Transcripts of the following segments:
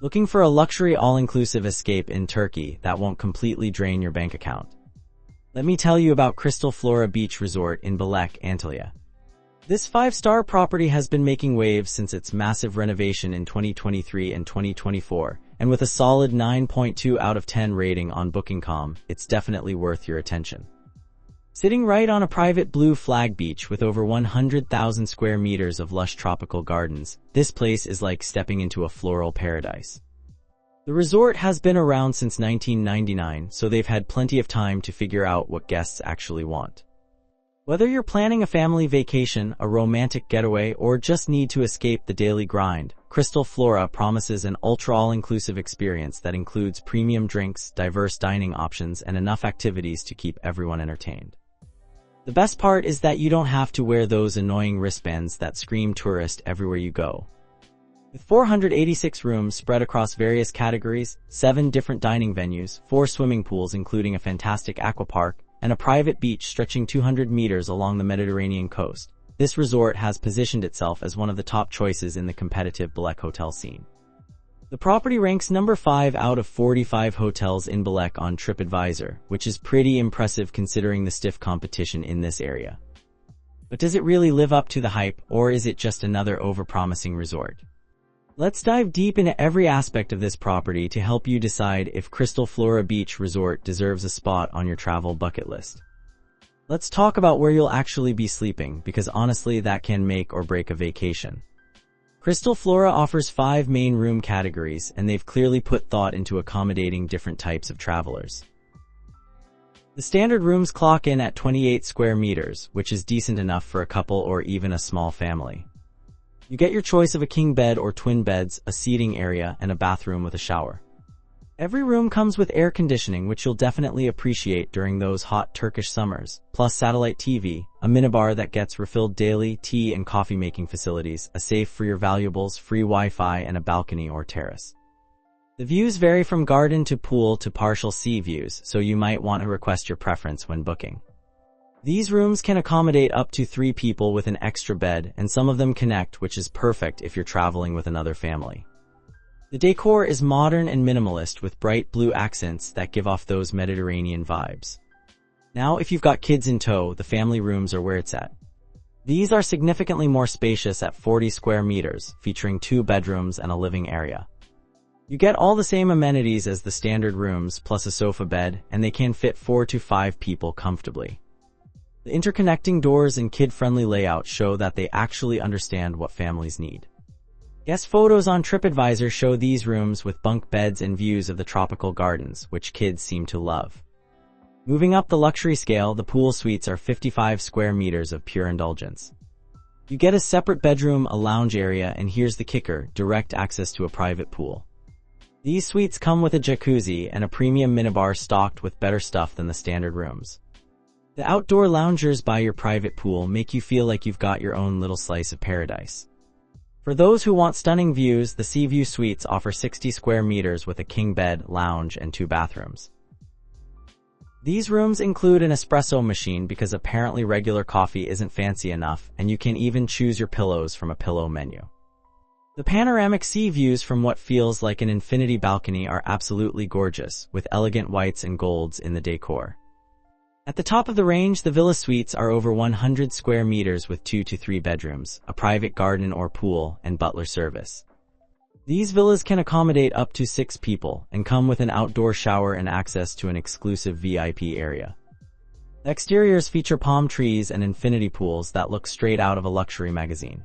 Looking for a luxury all-inclusive escape in Turkey that won't completely drain your bank account? Let me tell you about Crystal Flora Beach Resort in Belek, Antalya. This 5-star property has been making waves since its massive renovation in 2023 and 2024, and with a solid 9.2 out of 10 rating on Booking.com, it's definitely worth your attention. Sitting right on a private blue flag beach with over 100,000 square meters of lush tropical gardens, this place is like stepping into a floral paradise. The resort has been around since 1999, so they've had plenty of time to figure out what guests actually want. Whether you're planning a family vacation, a romantic getaway, or just need to escape the daily grind, Crystal Flora promises an ultra-all-inclusive experience that includes premium drinks, diverse dining options, and enough activities to keep everyone entertained. The best part is that you don't have to wear those annoying wristbands that scream tourist everywhere you go. With 486 rooms spread across various categories, 7 different dining venues, 4 swimming pools including a fantastic aqua park, and a private beach stretching 200 meters along the Mediterranean coast, this resort has positioned itself as one of the top choices in the competitive Belek hotel scene. The property ranks number 5 out of 45 hotels in Belek on TripAdvisor, which is pretty impressive considering the stiff competition in this area. But does it really live up to the hype, or is it just another overpromising resort? Let's dive deep into every aspect of this property to help you decide if Crystal Flora Beach Resort deserves a spot on your travel bucket list. Let's talk about where you'll actually be sleeping, because honestly that can make or break a vacation. Crystal Flora offers 5 main room categories, and they've clearly put thought into accommodating different types of travelers. The standard rooms clock in at 28 square meters, which is decent enough for a couple or even a small family. You get your choice of a king bed or twin beds, a seating area, and a bathroom with a shower. Every room comes with air conditioning, which you'll definitely appreciate during those hot Turkish summers, plus satellite TV, a minibar that gets refilled daily, tea and coffee making facilities, a safe for your valuables, free Wi-Fi, and a balcony or terrace. The views vary from garden to pool to partial sea views, so you might want to request your preference when booking. These rooms can accommodate up to 3 people with an extra bed, and some of them connect, which is perfect if you're traveling with another family. The decor is modern and minimalist with bright blue accents that give off those Mediterranean vibes. Now, if you've got kids in tow, the family rooms are where it's at. These are significantly more spacious at 40 square meters, featuring 2 bedrooms and a living area. You get all the same amenities as the standard rooms plus a sofa bed, and they can fit 4 to 5 people comfortably. The interconnecting doors and kid-friendly layout show that they actually understand what families need. Guest photos on TripAdvisor show these rooms with bunk beds and views of the tropical gardens, which kids seem to love. Moving up the luxury scale, the pool suites are 55 square meters of pure indulgence. You get a separate bedroom, a lounge area, and here's the kicker, direct access to a private pool. These suites come with a jacuzzi and a premium minibar stocked with better stuff than the standard rooms. The outdoor loungers by your private pool make you feel like you've got your own little slice of paradise. For those who want stunning views, the Sea View Suites offer 60 square meters with a king bed, lounge, and 2 bathrooms. These rooms include an espresso machine because apparently regular coffee isn't fancy enough, and you can even choose your pillows from a pillow menu. The panoramic sea views from what feels like an infinity balcony are absolutely gorgeous, with elegant whites and golds in the decor. At the top of the range, the villa suites are over 100 square meters with 2 to 3 bedrooms, a private garden or pool, and butler service. These villas can accommodate up to 6 people and come with an outdoor shower and access to an exclusive VIP area. The exteriors feature palm trees and infinity pools that look straight out of a luxury magazine.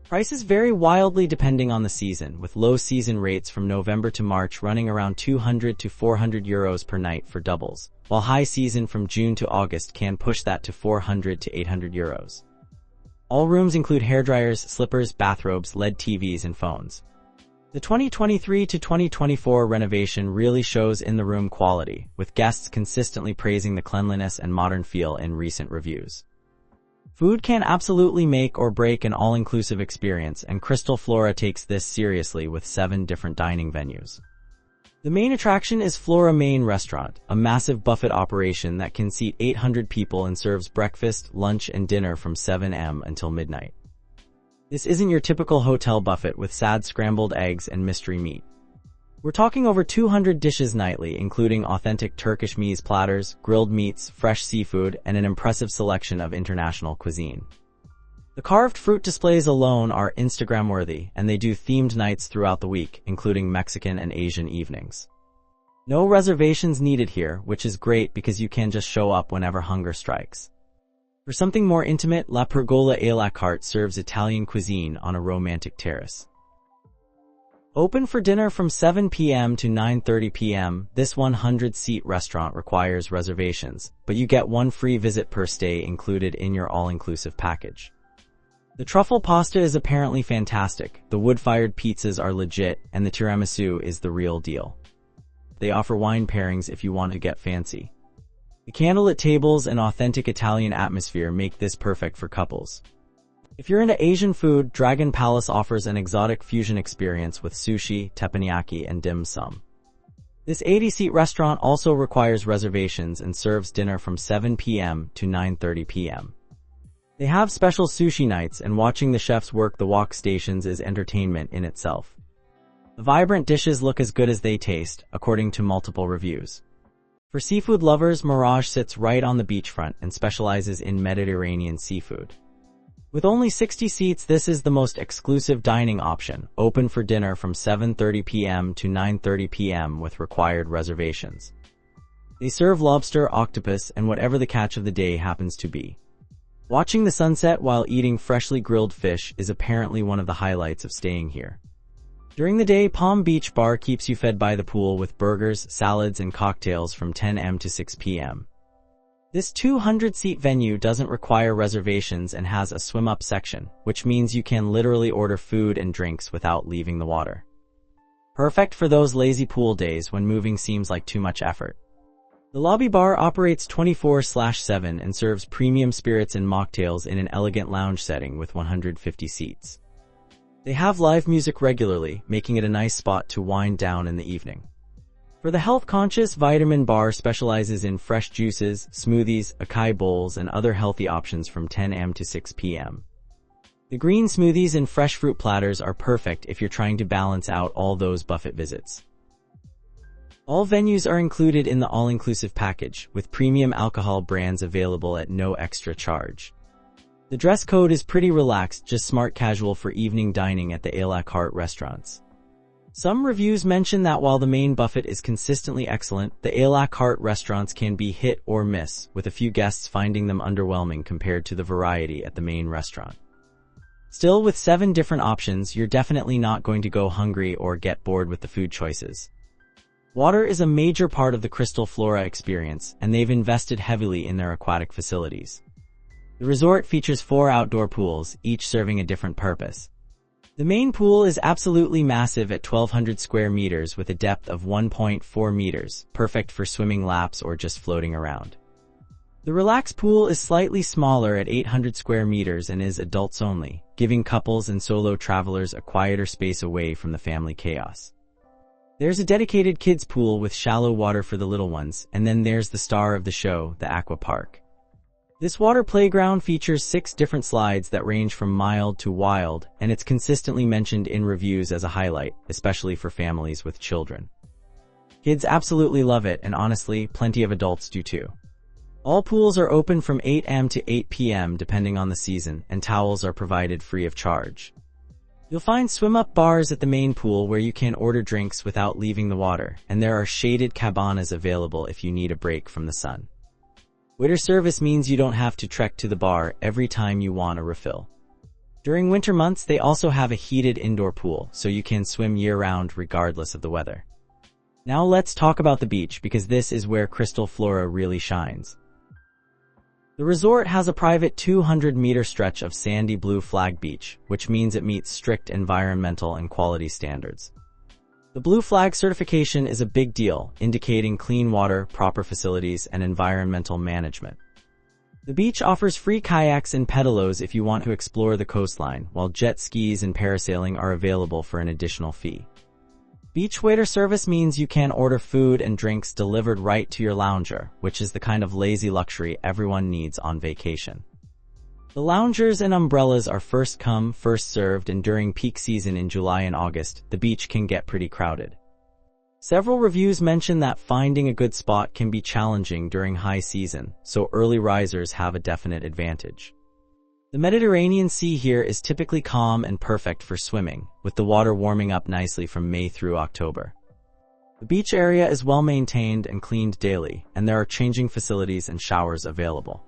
Prices vary wildly depending on the season, with low season rates from November to March running around 200 to 400 euros per night for doubles, while high season from June to August can push that to 400 to 800 euros. All rooms include hairdryers, slippers, bathrobes, LED TVs, and phones. The 2023 to 2024 renovation really shows in the room quality, with guests consistently praising the cleanliness and modern feel in recent reviews. Food can absolutely make or break an all-inclusive experience, and Crystal Flora takes this seriously with 7 different dining venues. The main attraction is Flora Main restaurant, a massive buffet operation that can seat 800 people and serves breakfast, lunch, and dinner from 7 a.m. until midnight. This isn't your typical hotel buffet with sad scrambled eggs and mystery meat. We're talking over 200 dishes nightly, including authentic Turkish meze platters, grilled meats, fresh seafood, and an impressive selection of international cuisine. The carved fruit displays alone are Instagram-worthy, and they do themed nights throughout the week, including Mexican and Asian evenings. No reservations needed here, which is great because you can just show up whenever hunger strikes. For something more intimate, La Pergola à la carte serves Italian cuisine on a romantic terrace. Open for dinner from 7 p.m. to 9:30 p.m., this 100-seat restaurant requires reservations, but you get one free visit per stay included in your all-inclusive package. The truffle pasta is apparently fantastic, the wood-fired pizzas are legit, and the tiramisu is the real deal. They offer wine pairings if you want to get fancy. The candlelit tables and authentic Italian atmosphere make this perfect for couples. If you're into Asian food, Dragon Palace offers an exotic fusion experience with sushi, teppanyaki, and dim sum. This 80-seat restaurant also requires reservations and serves dinner from 7 p.m. to 9:30 p.m. They have special sushi nights, and watching the chefs work the wok stations is entertainment in itself. The vibrant dishes look as good as they taste, according to multiple reviews. For seafood lovers, Mirage sits right on the beachfront and specializes in Mediterranean seafood. With only 60 seats, this is the most exclusive dining option, open for dinner from 7:30 p.m. to 9:30 p.m. with required reservations. They serve lobster, octopus, and whatever the catch of the day happens to be. Watching the sunset while eating freshly grilled fish is apparently one of the highlights of staying here. During the day, Palm Beach Bar keeps you fed by the pool with burgers, salads, and cocktails from 10 a.m. to 6 p.m. This 200-seat venue doesn't require reservations and has a swim-up section, which means you can literally order food and drinks without leaving the water. Perfect for those lazy pool days when moving seems like too much effort. The lobby bar operates 24/7 and serves premium spirits and mocktails in an elegant lounge setting with 150 seats. They have live music regularly, making it a nice spot to wind down in the evening. For the health-conscious, Vitamin Bar specializes in fresh juices, smoothies, acai bowls, and other healthy options from 10 a.m. to 6 p.m. The green smoothies and fresh fruit platters are perfect if you're trying to balance out all those buffet visits. All venues are included in the all-inclusive package, with premium alcohol brands available at no extra charge. The dress code is pretty relaxed, just smart casual for evening dining at the à la carte restaurants. Some reviews mention that while the main buffet is consistently excellent, the à la carte restaurants can be hit or miss, with a few guests finding them underwhelming compared to the variety at the main restaurant. Still, with 7 different options, you're definitely not going to go hungry or get bored with the food choices. Water is a major part of the Crystal Flora experience, and they've invested heavily in their aquatic facilities. The resort features 4 outdoor pools, each serving a different purpose. The main pool is absolutely massive at 1,200 square meters with a depth of 1.4 meters, perfect for swimming laps or just floating around. The relax pool is slightly smaller at 800 square meters and is adults only, giving couples and solo travelers a quieter space away from the family chaos. There's a dedicated kids pool with shallow water for the little ones, and then there's the star of the show, the aqua park. This water playground features 6 different slides that range from mild to wild, and it's consistently mentioned in reviews as a highlight, especially for families with children. Kids absolutely love it, and honestly, plenty of adults do too. All pools are open from 8 a.m. to 8 p.m. depending on the season, and towels are provided free of charge. You'll find swim-up bars at the main pool where you can order drinks without leaving the water, and there are shaded cabanas available if you need a break from the sun. Waiter service means you don't have to trek to the bar every time you want a refill. During winter months, they also have a heated indoor pool, so you can swim year-round regardless of the weather. Now let's talk about the beach, because this is where Crystal Flora really shines. The resort has a private 200-meter stretch of sandy blue flag beach, which means it meets strict environmental and quality standards. The Blue Flag certification is a big deal, indicating clean water, proper facilities, and environmental management. The beach offers free kayaks and pedalos if you want to explore the coastline, while jet skis and parasailing are available for an additional fee. Beach waiter service means you can order food and drinks delivered right to your lounger, which is the kind of lazy luxury everyone needs on vacation. The loungers and umbrellas are first come, first served, and during peak season in July and August, the beach can get pretty crowded. Several reviews mention that finding a good spot can be challenging during high season, so early risers have a definite advantage. The Mediterranean Sea here is typically calm and perfect for swimming, with the water warming up nicely from May through October. The beach area is well maintained and cleaned daily, and there are changing facilities and showers available.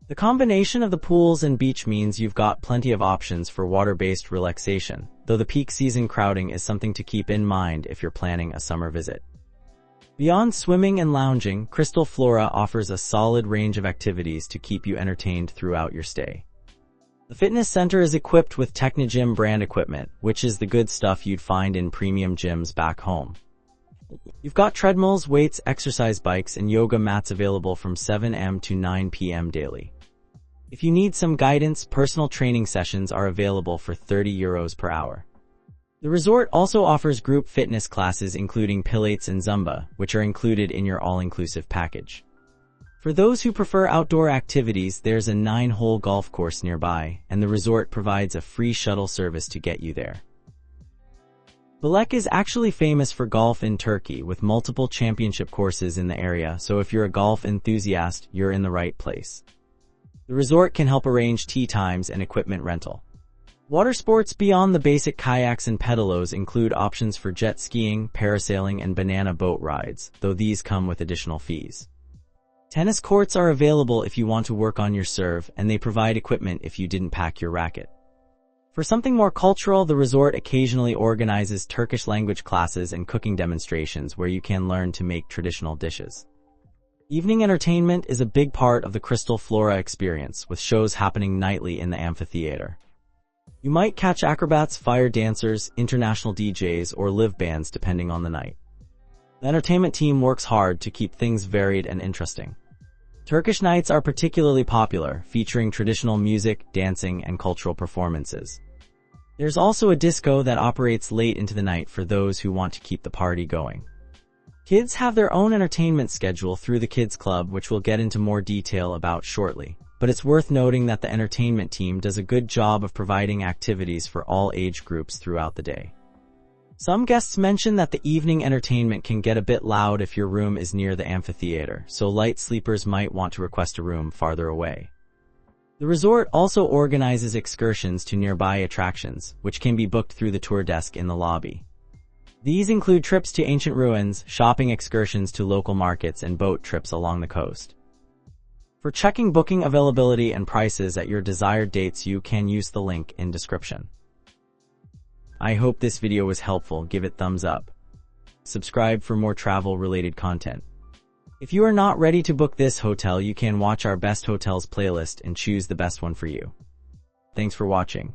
The combination of the pools and beach means you've got plenty of options for water-based relaxation, though the peak season crowding is something to keep in mind if you're planning a summer visit. Beyond swimming and lounging, Crystal Flora offers a solid range of activities to keep you entertained throughout your stay. The fitness center is equipped with Technogym brand equipment, which is the good stuff you'd find in premium gyms back home. You've got treadmills, weights, exercise bikes, and yoga mats available from 7 a.m. to 9 p.m. daily. If you need some guidance, personal training sessions are available for €30 per hour. The resort also offers group fitness classes including Pilates and Zumba, which are included in your all-inclusive package. For those who prefer outdoor activities, there's a 9-hole golf course nearby, and the resort provides a free shuttle service to get you there. Belek is actually famous for golf in Turkey, with multiple championship courses in the area, so if you're a golf enthusiast, you're in the right place. The resort can help arrange tee times and equipment rental. Water sports beyond the basic kayaks and pedalos include options for jet skiing, parasailing, and banana boat rides, though these come with additional fees. Tennis courts are available if you want to work on your serve, and they provide equipment if you didn't pack your racket. For something more cultural, the resort occasionally organizes Turkish language classes and cooking demonstrations where you can learn to make traditional dishes. Evening entertainment is a big part of the Crystal Flora experience, with shows happening nightly in the amphitheater. You might catch acrobats, fire dancers, international DJs, or live bands depending on the night. The entertainment team works hard to keep things varied and interesting. Turkish nights are particularly popular, featuring traditional music, dancing, and cultural performances. There's also a disco that operates late into the night for those who want to keep the party going. Kids have their own entertainment schedule through the Kids Club, which we'll get into more detail about shortly, but it's worth noting that the entertainment team does a good job of providing activities for all age groups throughout the day. Some guests mention that the evening entertainment can get a bit loud if your room is near the amphitheater, so light sleepers might want to request a room farther away. The resort also organizes excursions to nearby attractions, which can be booked through the tour desk in the lobby. These include trips to ancient ruins, shopping excursions to local markets, and boat trips along the coast. For checking booking availability and prices at your desired dates, you can use the link in description. I hope this video was helpful. Give it thumbs up. Subscribe for more travel-related content. If you are not ready to book this hotel, you can watch our best hotels playlist and choose the best one for you. Thanks for watching.